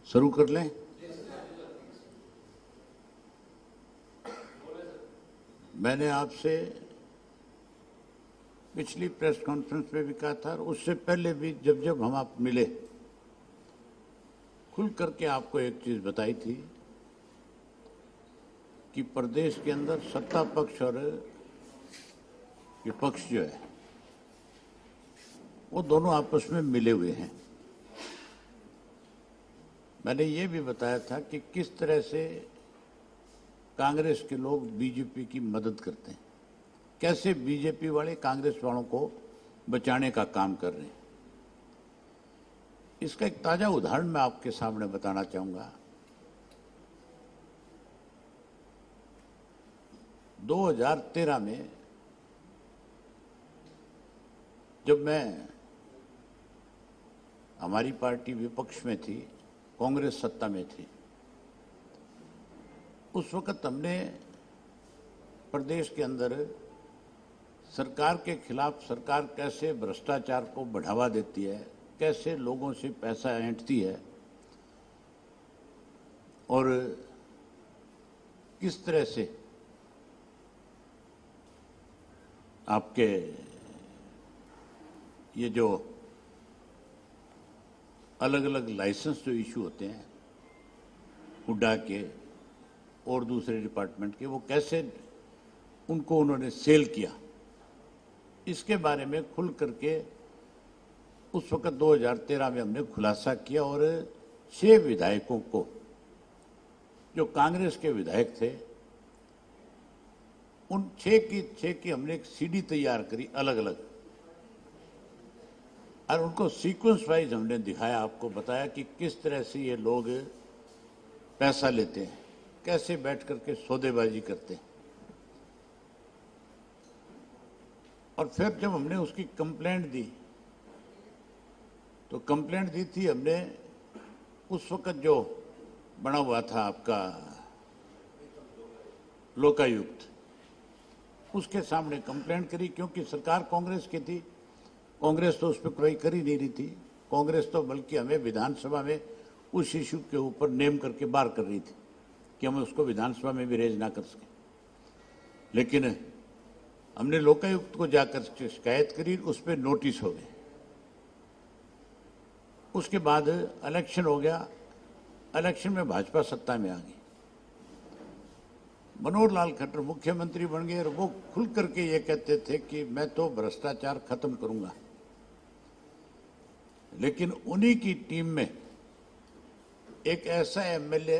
शुरू कर लें। मैंने आपसे पिछली प्रेस कॉन्फ्रेंस में भी कहा था और उससे पहले भी जब जब हम आप मिले खुल करके आपको एक चीज बताई थी कि प्रदेश के अंदर सत्ता पक्ष और विपक्ष जो है वो दोनों आपस में मिले हुए हैं। मैंने ये भी बताया था कि किस तरह से कांग्रेस के लोग बीजेपी की मदद करते हैं, कैसे बीजेपी वाले कांग्रेस वालों को बचाने का काम कर रहे हैं। इसका एक ताजा उदाहरण मैं आपके सामने बताना चाहूंगा। 2013 में जब हमारी पार्टी विपक्ष में थी, कांग्रेस सत्ता में थी, उस वक्त हमने प्रदेश के अंदर सरकार के खिलाफ सरकार कैसे भ्रष्टाचार को बढ़ावा देती है, कैसे लोगों से पैसा ऐंठती है और किस तरह से आपके ये जो अलग अलग लाइसेंस जो इशू होते हैं हुड्डा के और दूसरे डिपार्टमेंट के, वो कैसे उनको उन्होंने सेल किया, इसके बारे में खुल करके उस वक्त 2013 में हमने खुलासा किया और 6 विधायकों को, जो कांग्रेस के विधायक थे, उन 6 की हमने एक सीडी तैयार करी अलग अलग और उनको सीक्वेंस वाइज हमने दिखाया, आपको बताया कि किस तरह से ये लोग पैसा लेते हैं, कैसे बैठ करके सौदेबाजी करते हैं। और फिर जब हमने उसकी कंप्लेंट दी तो कंप्लेंट दी थी हमने उस वक्त जो बना हुआ था आपका लोकायुक्त, उसके सामने कंप्लेंट करी, क्योंकि सरकार कांग्रेस की थी, कांग्रेस तो उस पर कोई कर ही नहीं रही थी। कांग्रेस तो बल्कि हमें विधानसभा में उस इशू के ऊपर नेम करके बाहर कर रही थी कि हम उसको विधानसभा में भी रेज ना कर सके। लेकिन हमने लोकायुक्त को जाकर शिकायत करी, उस पर नोटिस हो गए। उसके बाद इलेक्शन हो गया, इलेक्शन में भाजपा सत्ता में आ गई, मनोहर लाल खट्टर मुख्यमंत्री बन गए और वो खुल करके ये कहते थे कि मैं तो भ्रष्टाचार खत्म करूंगा। लेकिन उन्हीं की टीम में एक ऐसा एमएलए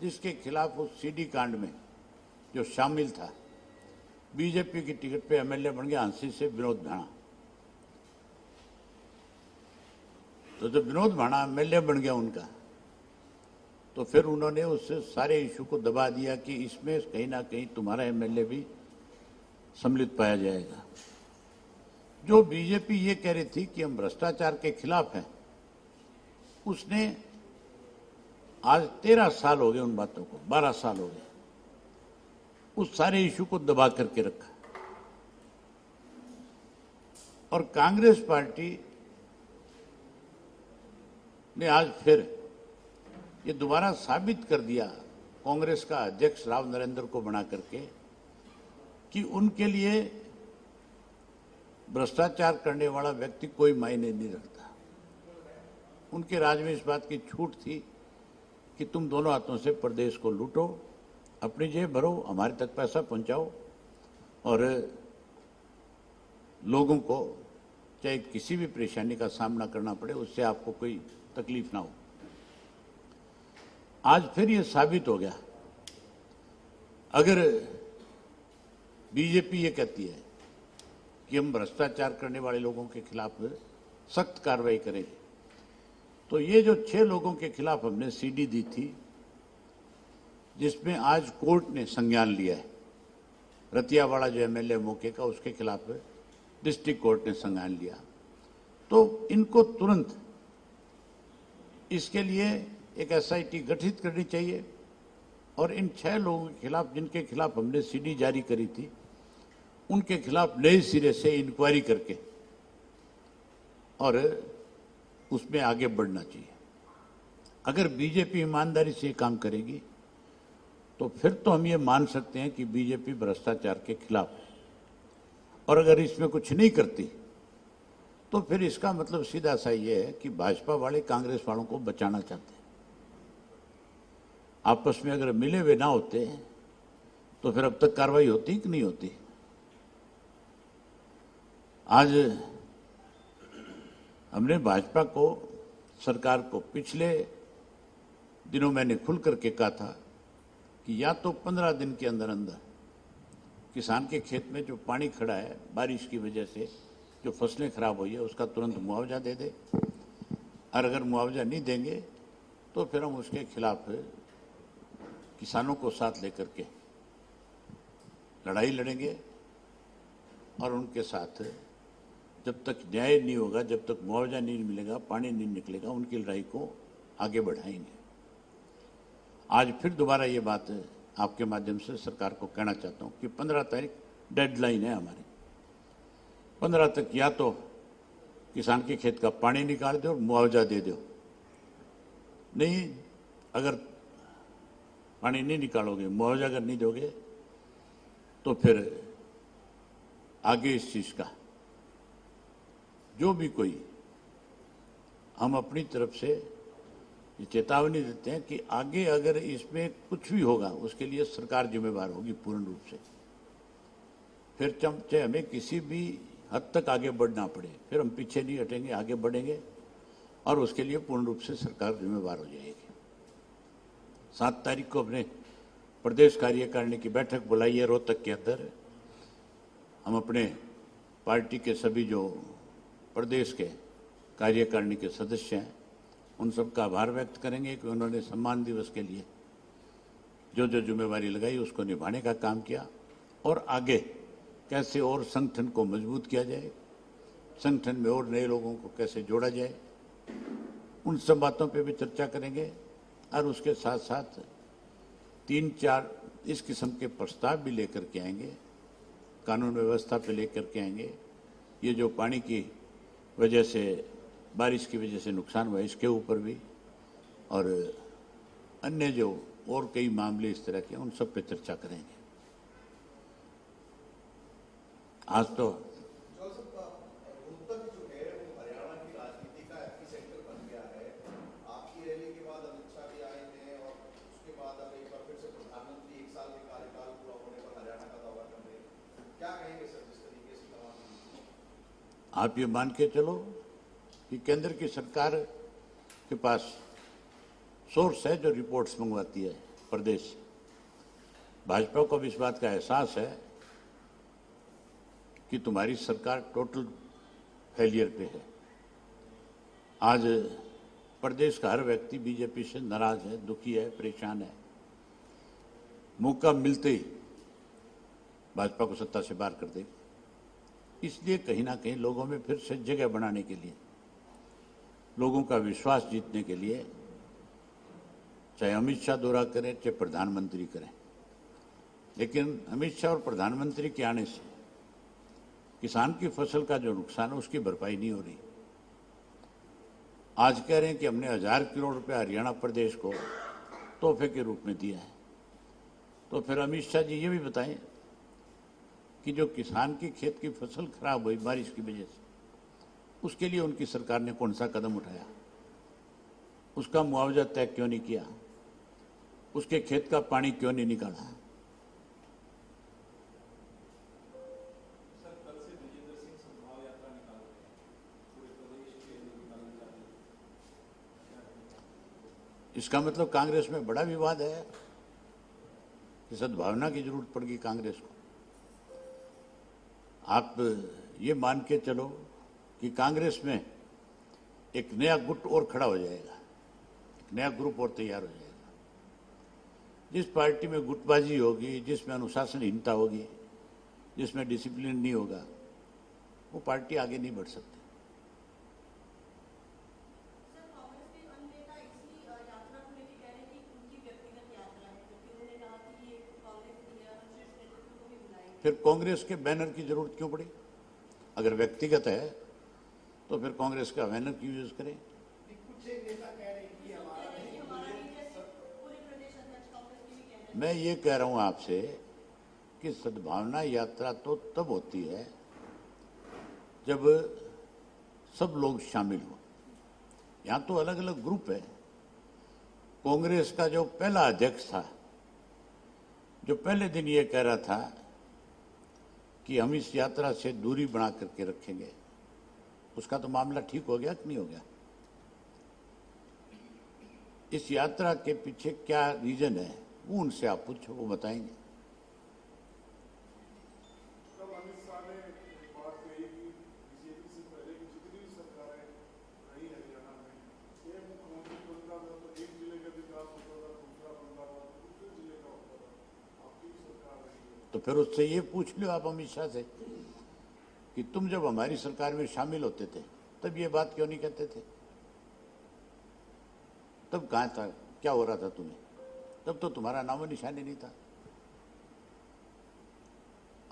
जिसके खिलाफ उस सीडी कांड में जो शामिल था, बीजेपी की टिकट पे एमएलए बन गया हांसी से विनोद भाणा। तो जब विनोद भाणा एमएलए बन गया उनका, तो फिर उन्होंने उस सारे इशू को दबा दिया कि इसमें कहीं ना कहीं तुम्हारा एमएलए भी सम्मिलित पाया जाएगा। जो बीजेपी ये कह रही थी कि हम भ्रष्टाचार के खिलाफ हैं, उसने आज 13 साल हो गए उन बातों को, 12 साल हो गए, उस सारे इशू को दबा करके रखा। और कांग्रेस पार्टी ने आज फिर ये दोबारा साबित कर दिया, कांग्रेस का अध्यक्ष राव नरेंद्र को बना करके, कि उनके लिए भ्रष्टाचार करने वाला व्यक्ति कोई मायने नहीं रखता। उनके राज में इस बात की छूट थी कि तुम दोनों हाथों से प्रदेश को लूटो, अपनी जेब भरो, हमारे तक पैसा पहुंचाओ और लोगों को चाहे किसी भी परेशानी का सामना करना पड़े, उससे आपको कोई तकलीफ ना हो। आज फिर ये साबित हो गया, अगर बीजेपी ये कहती है कि हम भ्रष्टाचार करने वाले लोगों के खिलाफ सख्त कार्रवाई करेंगे, तो ये जो 6 लोगों के खिलाफ हमने सीडी दी थी, जिसमें आज कोर्ट ने संज्ञान लिया है, रतियावाड़ा जो एमएलए मौके का, उसके खिलाफ डिस्ट्रिक्ट कोर्ट ने संज्ञान लिया, तो इनको तुरंत इसके लिए एक एसआईटी गठित करनी चाहिए और इन 6 लोगों के खिलाफ, जिनके खिलाफ हमने सीडी जारी करी थी, उनके खिलाफ नए सिरे से इंक्वायरी करके और उसमें आगे बढ़ना चाहिए। अगर बीजेपी ईमानदारी से काम करेगी तो फिर तो हम ये मान सकते हैं कि बीजेपी भ्रष्टाचार के खिलाफ है। और अगर इसमें कुछ नहीं करती तो फिर इसका मतलब सीधा सा ये है कि भाजपा वाले कांग्रेस वालों को बचाना चाहते हैं। आपस में अगर मिले हुए ना होते तो फिर अब तक कार्रवाई होती कि नहीं होती। आज हमने भाजपा को, सरकार को पिछले दिनों मैंने खुल करके कहा था कि या तो 15 दिन के अंदर अंदर किसान के खेत में जो पानी खड़ा है बारिश की वजह से, जो फसलें खराब हुई है, उसका तुरंत मुआवजा दे दे। और अगर मुआवजा नहीं देंगे तो फिर हम उसके खिलाफ किसानों को साथ लेकर के लड़ाई लड़ेंगे और उनके साथ जब तक न्याय नहीं होगा, जब तक मुआवजा नहीं मिलेगा, पानी नहीं निकलेगा, उनकी लड़ाई को आगे बढ़ाएंगे। आज फिर दोबारा ये बात आपके माध्यम से सरकार को कहना चाहता हूं कि 15 तारीख डेडलाइन है हमारी। 15 तक या तो किसान के खेत का पानी निकाल दो और मुआवजा दे दो। नहीं, अगर पानी नहीं निकालोगे, मुआवजा अगर नहीं दोगे तो फिर आगे इस चीज का जो भी कोई, हम अपनी तरफ से चेतावनी देते हैं कि आगे अगर इसमें कुछ भी होगा उसके लिए सरकार जिम्मेवार होगी पूर्ण रूप से। फिर चाहे हमें किसी भी हद तक आगे बढ़ना पड़े, फिर हम पीछे नहीं हटेंगे, आगे बढ़ेंगे और उसके लिए पूर्ण रूप से सरकार जिम्मेवार हो जाएगी। 7 तारीख को अपने प्रदेश कार्यकारिणी की बैठक बुलाई है रोहतक के अंदर। हम अपने पार्टी के सभी जो प्रदेश के कार्यकारिणी के सदस्य हैं उन सबका आभार व्यक्त करेंगे कि उन्होंने सम्मान दिवस के लिए जो जो जिम्मेवारी लगाई उसको निभाने का काम किया और आगे कैसे और संगठन को मजबूत किया जाए, संगठन में और नए लोगों को कैसे जोड़ा जाए, उन सब बातों पे भी चर्चा करेंगे। और उसके साथ साथ 3-4 इस किस्म के प्रस्ताव भी लेकर के आएंगे, कानून व्यवस्था पे लेकर के आएंगे। ये जो पानी की वजह से, बारिश की वजह से नुकसान हुआ इसके ऊपर भी, और अन्य जो और कई मामले इस तरह के, उन सब पे चर्चा करेंगे। आज तो आप ये मान के चलो कि केंद्र की सरकार के पास सोर्स है जो रिपोर्ट्स मंगवाती है प्रदेश। भाजपा को भी इस बात का एहसास है कि तुम्हारी सरकार टोटल फेलियर पे है। आज प्रदेश का हर व्यक्ति बीजेपी से नाराज है, दुखी है, परेशान है। मौका मिलते ही भाजपा को सत्ता से बाहर कर देगी। इसलिए कहीं ना कहीं लोगों में फिर से जगह बनाने के लिए, लोगों का विश्वास जीतने के लिए, चाहे अमित शाह दौरा करें चाहे प्रधानमंत्री करें, लेकिन अमित शाह और प्रधानमंत्री के आने से किसान की फसल का जो नुकसान है उसकी भरपाई नहीं हो रही। आज कह रहे हैं कि हमने 1000 करोड़ रुपया हरियाणा प्रदेश को तोहफे के रूप में दिया है। तो फिर अमित शाह जी ये भी बताएं कि जो किसान की खेत की फसल खराब हुई बारिश की वजह से, उसके लिए उनकी सरकार ने कौन सा कदम उठाया, उसका मुआवजा तय क्यों नहीं किया, उसके खेत का पानी क्यों नहीं निकाला। इसका मतलब कांग्रेस में बड़ा विवाद है कि सद्भावना की जरूरत पड़ेगी कांग्रेस को। आप ये मान के चलो कि कांग्रेस में एक नया गुट और खड़ा हो जाएगा, एक नया ग्रुप और तैयार हो जाएगा। जिस पार्टी में गुटबाजी होगी, जिसमें अनुशासनहीनता होगी, जिसमें डिसिप्लिन नहीं होगा, वो पार्टी आगे नहीं बढ़ सकती। फिर कांग्रेस के बैनर की जरूरत क्यों पड़ी? अगर व्यक्तिगत है तो फिर कांग्रेस का बैनर क्यों यूज करें? कुछ एक नेता कह रहे हैं कि हमारा नहीं मैं ये कह रहा हूं आपसे कि सद्भावना यात्रा तो तब होती है जब सब लोग शामिल हो। यहां तो अलग अलग ग्रुप है। कांग्रेस का जो पहला अध्यक्ष था, जो पहले दिन ये कह रहा था कि हम इस यात्रा से दूरी बना करके रखेंगे, उसका तो मामला ठीक हो गया कि नहीं हो गया? इस यात्रा के पीछे क्या रीजन है, वो उनसे आप पूछो, वो बताएंगे। तो फिर उससे ये पूछ लो आप अमित शाह से कि तुम जब हमारी सरकार में शामिल होते थे तब ये बात क्यों नहीं कहते थे? तब कहां था, क्या हो रहा था तुम्हें? तब तो तुम्हारा नामो निशानी नहीं था।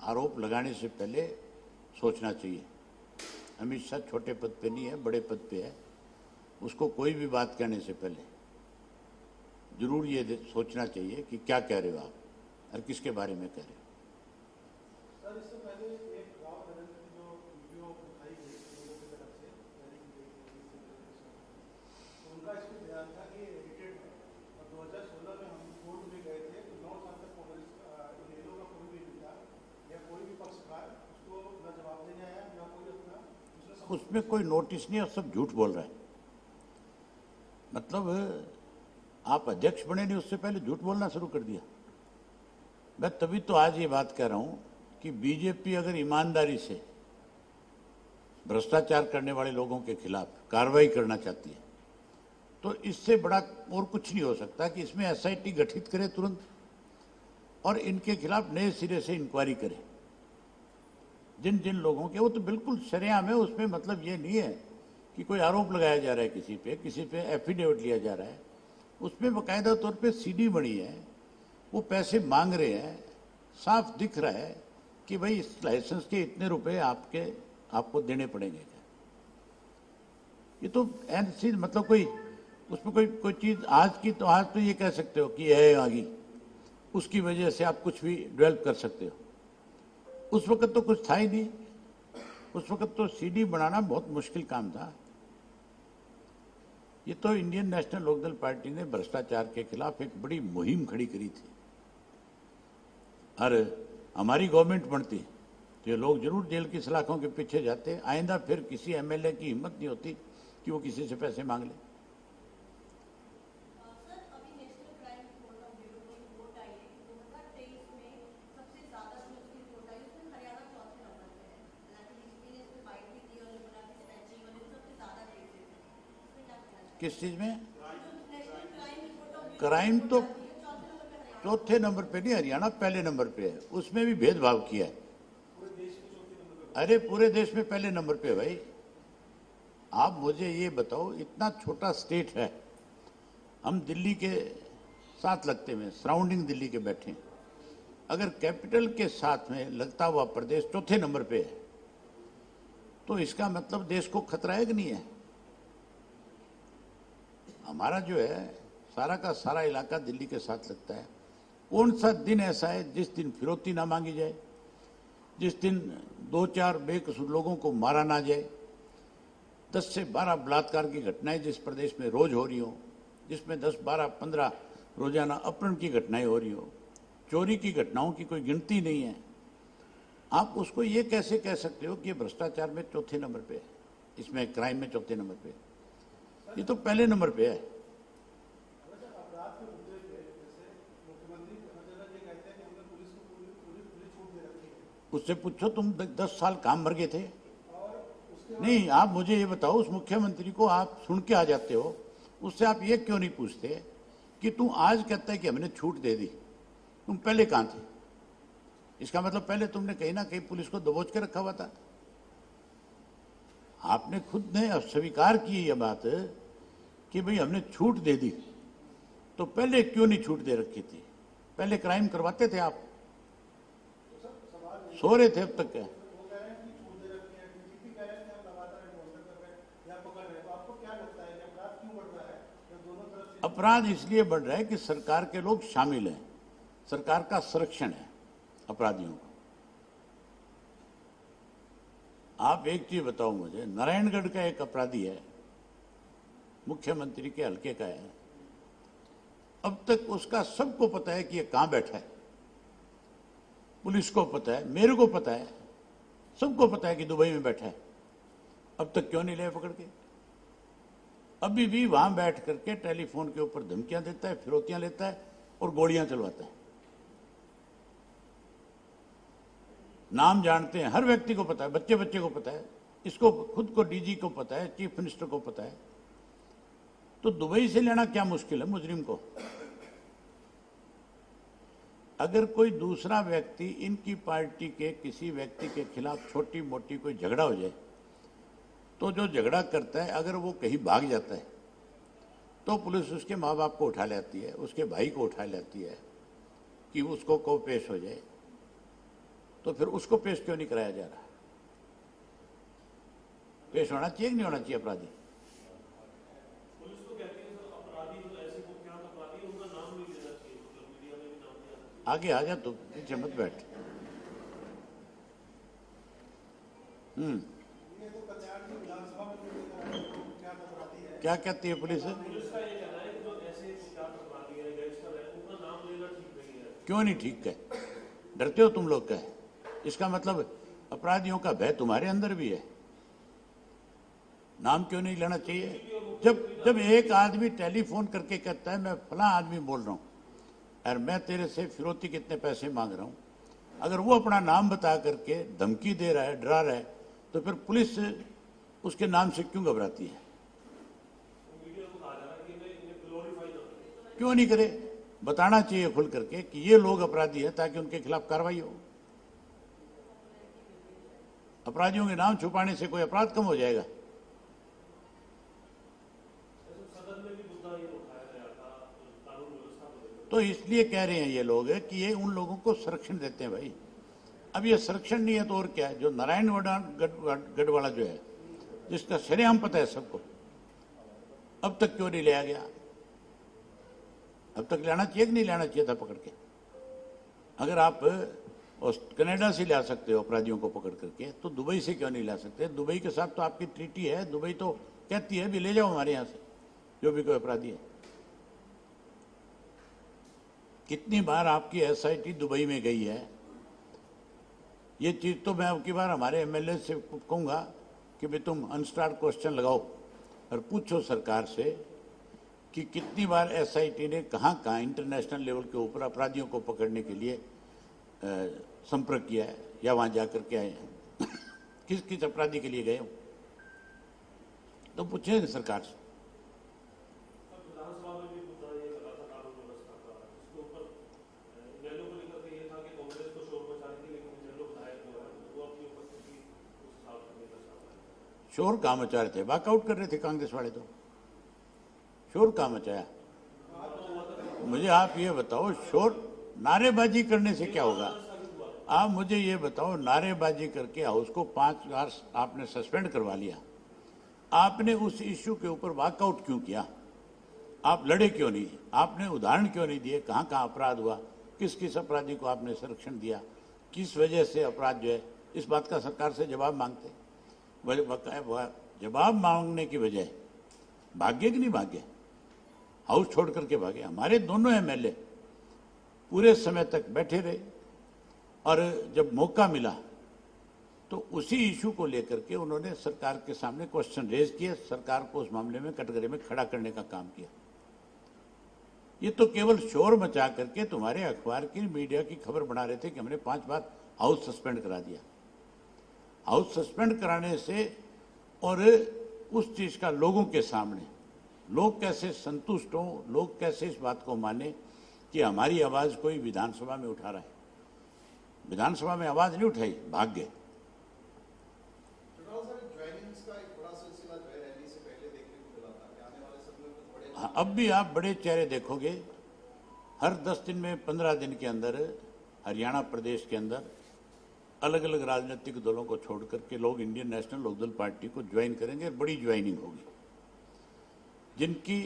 आरोप लगाने से पहले सोचना चाहिए। अमित शाह छोटे पद पे नहीं है, बड़े पद पे है। उसको कोई भी बात कहने से पहले जरूर ये सोचना चाहिए कि क्या कह रहे हो आप और किसके बारे में कह रहे हो। सर, इससे पहले एक राव नरेंद्र की जो वीडियो दिखाई गई लोगों की तरफ से, तो उनका इस पर बयान था कि एडिटेड है और 2016 में हम कोर्ट में गए थे तो 9 साल तक कांग्रेस इनेलो का कोई भी नेता या कोई भी पक्षकार उसको न जवाब देने आया या कोई अपना उसमें कोई नोटिस नहीं और सब झूठ बोल रहा है। मतलब आप अध्यक्ष बने नहीं उससे पहले झूठ बोलना शुरू कर दिया। मैं तभी तो आज ये बात कह रहा हूं कि बीजेपी अगर ईमानदारी से भ्रष्टाचार करने वाले लोगों के खिलाफ कार्रवाई करना चाहती है तो इससे बड़ा और कुछ नहीं हो सकता कि इसमें एसआईटी गठित करे तुरंत और इनके खिलाफ नए सिरे से इंक्वायरी करे। जिन जिन लोगों के, वो तो बिल्कुल सरेआम है, उसमें मतलब ये नहीं है कि कोई आरोप लगाया जा रहा है किसी पे एफिडेविट लिया जा रहा है। उसमें बाकायदा तौर पे सीडी बनी है, वो पैसे मांग रहे हैं, साफ दिख रहा है कि भाई इस लाइसेंस के इतने रुपए आपको देने पड़ेंगे। क्या ये तो ऐसी मतलब कोई उसमें कोई चीज आज तो ये कह सकते हो कि है आगे, उसकी वजह से आप कुछ भी डेवलप कर सकते हो। उस वक्त तो कुछ था ही नहीं। उस वक्त तो सीडी बनाना बहुत मुश्किल काम था। ये तो इंडियन नेशनल लोकदल पार्टी ने भ्रष्टाचार के खिलाफ एक बड़ी मुहिम खड़ी करी थी और हमारी गवर्नमेंट बनती तो ये लोग जरूर जेल की सलाखों के पीछे जाते। आइंदा फिर किसी एमएलए की हिम्मत नहीं होती कि वो किसी से पैसे मांग ले। किस चीज में? क्राइम तो चौथे नंबर पे नहीं, हरियाणा पहले नंबर पे है। उसमें भी भेदभाव किया है। अरे पूरे देश में पहले नंबर पे है भाई। आप मुझे ये बताओ, इतना छोटा स्टेट है, हम दिल्ली के साथ लगते हुए सराउंडिंग दिल्ली के बैठे, अगर कैपिटल के साथ में लगता हुआ प्रदेश चौथे नंबर पे है तो इसका मतलब देश को खतरा है कि नहीं है? हमारा जो है सारा का सारा इलाका दिल्ली के साथ लगता है। कौन सा दिन ऐसा है जिस दिन फिरौती ना मांगी जाए, जिस दिन 2-4 बेकसूर लोगों को मारा ना जाए? 10 से 12 बलात्कार की घटनाएं जिस प्रदेश में रोज हो रही हो, जिसमें 10, 12, 15 रोजाना अपहरण की घटनाएं हो रही हो, चोरी की घटनाओं की कोई गिनती नहीं है। आप उसको ये कैसे कह सकते हो कि ये भ्रष्टाचार में चौथे नंबर पे है, इसमें क्राइम में चौथे नंबर पे है? ये तो पहले नंबर पे है। उससे पूछो तुम 10 साल काम भर गए थे? नहीं, आप मुझे ये बताओ, उस मुख्यमंत्री को आप सुन के आ जाते हो, उससे आप ये क्यों नहीं पूछते कि तू आज कहता है कि हमने छूट दे दी, तुम पहले कहां थे? इसका मतलब पहले तुमने कहीं ना कहीं पुलिस को दबोच के रखा हुआ था। आपने खुद ने स्वीकार की यह बात कि भाई हमने छूट दे दी, तो पहले क्यों नहीं छूट दे रखी थी? पहले क्राइम करवाते थे आप, सो रहे थे अब तक क्या? अपराध इसलिए बढ़ रहा है कि सरकार के लोग शामिल हैं। सरकार का संरक्षण है अपराधियों को। आप एक चीज बताओ मुझे, नारायणगढ़ का एक अपराधी है, मुख्यमंत्री के हल्के का है, अब तक उसका सबको पता है कि ये कहां बैठा है, पुलिस को पता है, मेरे को पता है, सबको पता है कि दुबई में बैठा है। अब तक क्यों नहीं ले पकड़ के? अभी भी वहां बैठ करके टेलीफोन के ऊपर धमकियां देता है, फिरौतियां लेता है और गोलियां चलवाता है। नाम जानते हैं, हर व्यक्ति को पता है, बच्चे बच्चे को पता है, इसको खुद को डीजी को पता है, चीफ मिनिस्टर को पता है। तो दुबई से लेना क्या मुश्किल है मुजरिम को? अगर कोई दूसरा व्यक्ति इनकी पार्टी के किसी व्यक्ति के खिलाफ छोटी मोटी कोई झगड़ा हो जाए, तो जो झगड़ा करता है अगर वो कहीं भाग जाता है तो पुलिस उसके माँ बाप को उठा लेती है, उसके भाई को उठा लेती है कि उसको को पेश हो जाए। तो फिर उसको पेश क्यों नहीं कराया जा रहा? पेश होना चाहिए कि नहीं होना चाहिए अपराधी? पुलिस तो कहती है सर, अपराधी जो ऐसे कुख्यात अपराधी उनका नाम नहीं लेना चाहिए, मतलब मीडिया में भी नाम लिया। आगे आ जा, तो पीछे मत बैठ। ये तो कल्याण की विधानसभा में क्या अपराधी है? क्या कहती है पुलिस? पुलिस का ये कहना है कि जो ऐसे कुख्यात अपराधी है, गैंगस्टर है, उनका नाम लेना ठीक नहीं है। क्यों नहीं ठीक है? डरते हो तुम लोग का? इसका मतलब अपराधियों का भय तुम्हारे अंदर भी है। नाम क्यों नहीं लेना चाहिए? जब एक आदमी टेलीफोन करके कहता है मैं फला आदमी बोल रहा हूं और मैं तेरे से फिरौती कितने पैसे मांग रहा हूं, अगर वो अपना नाम बता करके धमकी दे रहा है, डरा रहा है, तो फिर पुलिस उसके नाम से क्यों घबराती है? मीडिया को कहा जा रहा है कि इन्हें ग्लोरीफाई ना करें। क्यों नहीं करे? बताना चाहिए खुल करके कि ये लोग अपराधी है, ताकि उनके खिलाफ कार्रवाई हो। अपराधियों के नाम छुपाने से कोई अपराध कम हो जाएगा? सदन में भी मुद्दा ये उठाया गया था कानून व्यवस्था को लेकर। तो इसलिए कह रहे हैं ये लोग कि ये उन लोगों को संरक्षण देते हैं भाई। अब ये संरक्षण नहीं है तो और क्या है? जो नारायणगढ़ वाला जो है, जिसका सरेआम पता है सबको, अब तक क्यों नहीं लिया गया? अब तक लेना चाहिए कि नहीं लेना चाहिए था पकड़ के? अगर आप कनाडा से ला सकते हो अपराधियों को पकड़ करके, तो दुबई से क्यों नहीं ला सकते? दुबई के साथ तो आपकी ट्रीटी है, दुबई तो कहती है भी ले जाओ हमारे यहां से जो भी कोई अपराधी है। कितनी बार आपकी एसआईटी दुबई में गई है? ये चीज तो मैं अब की बार हमारे एमएलए से कहूंगा कि भाई तुम अनस्टार्ट क्वेश्चन लगाओ और पूछो सरकार से कि कितनी बार एसआईटी ने कहां इंटरनेशनल लेवल के ऊपर अपराधियों को पकड़ने के लिए संपर्क किया है या वहां जाकर के आए हैं। किस किस अपराधी के लिए गए हो तो पूछेंगे सरकार से। विधानसभा में भी मुद्दा ये लगा था कानून व्यवस्था का, इसके ऊपर इनेलो को लेकर के ये था कि कांग्रेस को शोर मचा रही थी, लेकिन इनेलो विधायक जो है वो अपनी उपस्थिति उस हिसाब से नहीं दर्शा पाए। शोर कहाँ मचा रहे थे? वॉकआउट कर रहे थे कांग्रेस वाले। तो शोर कहाँ मचाया? मुझे आप ये बताओ, शोर नारेबाजी करने से क्या होगा? आप मुझे ये बताओ, नारेबाजी करके हाउस को 5 बार आपने सस्पेंड करवा लिया, आपने उस इश्यू के ऊपर वॉकआउट क्यों किया? आप लड़े क्यों नहीं? आपने उदाहरण क्यों नहीं दिए? कहाँ कहाँ अपराध हुआ, किस किस अपराधी को आपने संरक्षण दिया, किस वजह से अपराध जो है, इस बात का सरकार से जवाब मांगते। जवाब मांगने की बजाय भाग्य कि नहीं भाग्य, हाउस छोड़ करके भागे। हमारे दोनों एमएलए पूरे समय तक बैठे रहे और जब मौका मिला तो उसी इशू को लेकर के उन्होंने सरकार के सामने क्वेश्चन रेज किए, सरकार को उस मामले में कटघरे में खड़ा करने का काम किया। ये तो केवल शोर मचा करके तुम्हारे अखबार की, मीडिया की खबर बना रहे थे कि हमने 5 बार हाउस सस्पेंड करा दिया। हाउस सस्पेंड कराने से और उस चीज का लोगों के सामने लोग कैसे संतुष्ट हों, लोग कैसे इस बात को माने कि हमारी आवाज कोई विधानसभा में उठा रहा है। विधानसभा में आवाज नहीं उठाई, भाग गए। हाँ, अब भी आप बड़े चेहरे देखोगे। हर 10 दिन में 15 दिन के अंदर हरियाणा प्रदेश के अंदर अलग अलग राजनीतिक दलों को छोड़ करके लोग इंडियन नेशनल लोकदल पार्टी को ज्वाइन करेंगे। बड़ी ज्वाइनिंग होगी, जिनकी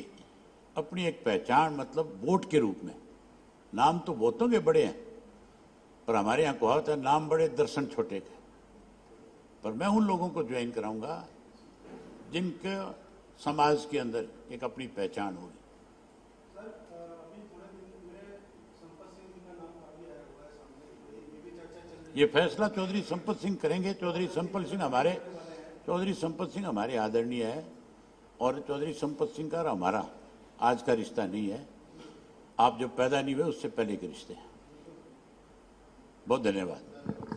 अपनी एक पहचान मतलब वोट के रूप में, नाम तो बहुतों के बड़े हैं, पर हमारे यहाँ कहावत है नाम बड़े दर्शन छोटे के। पर मैं उन लोगों को ज्वाइन कराऊंगा जिनके समाज के अंदर एक अपनी पहचान होगी। सर अभी थोड़े दिन में संपत सिंह जी का नाम काफी आया हुआ है सामने, ये भी चर्चा चल रही है। ये फैसला चौधरी संपत सिंह करेंगे। चौधरी संपत सिंह हमारे आदरणीय है, और चौधरी संपत सिंह का और हमारा आज का रिश्ता नहीं है, आप जब पैदा नहीं हुए उससे पहले के रिश्ते हैं। बहुत धन्यवाद।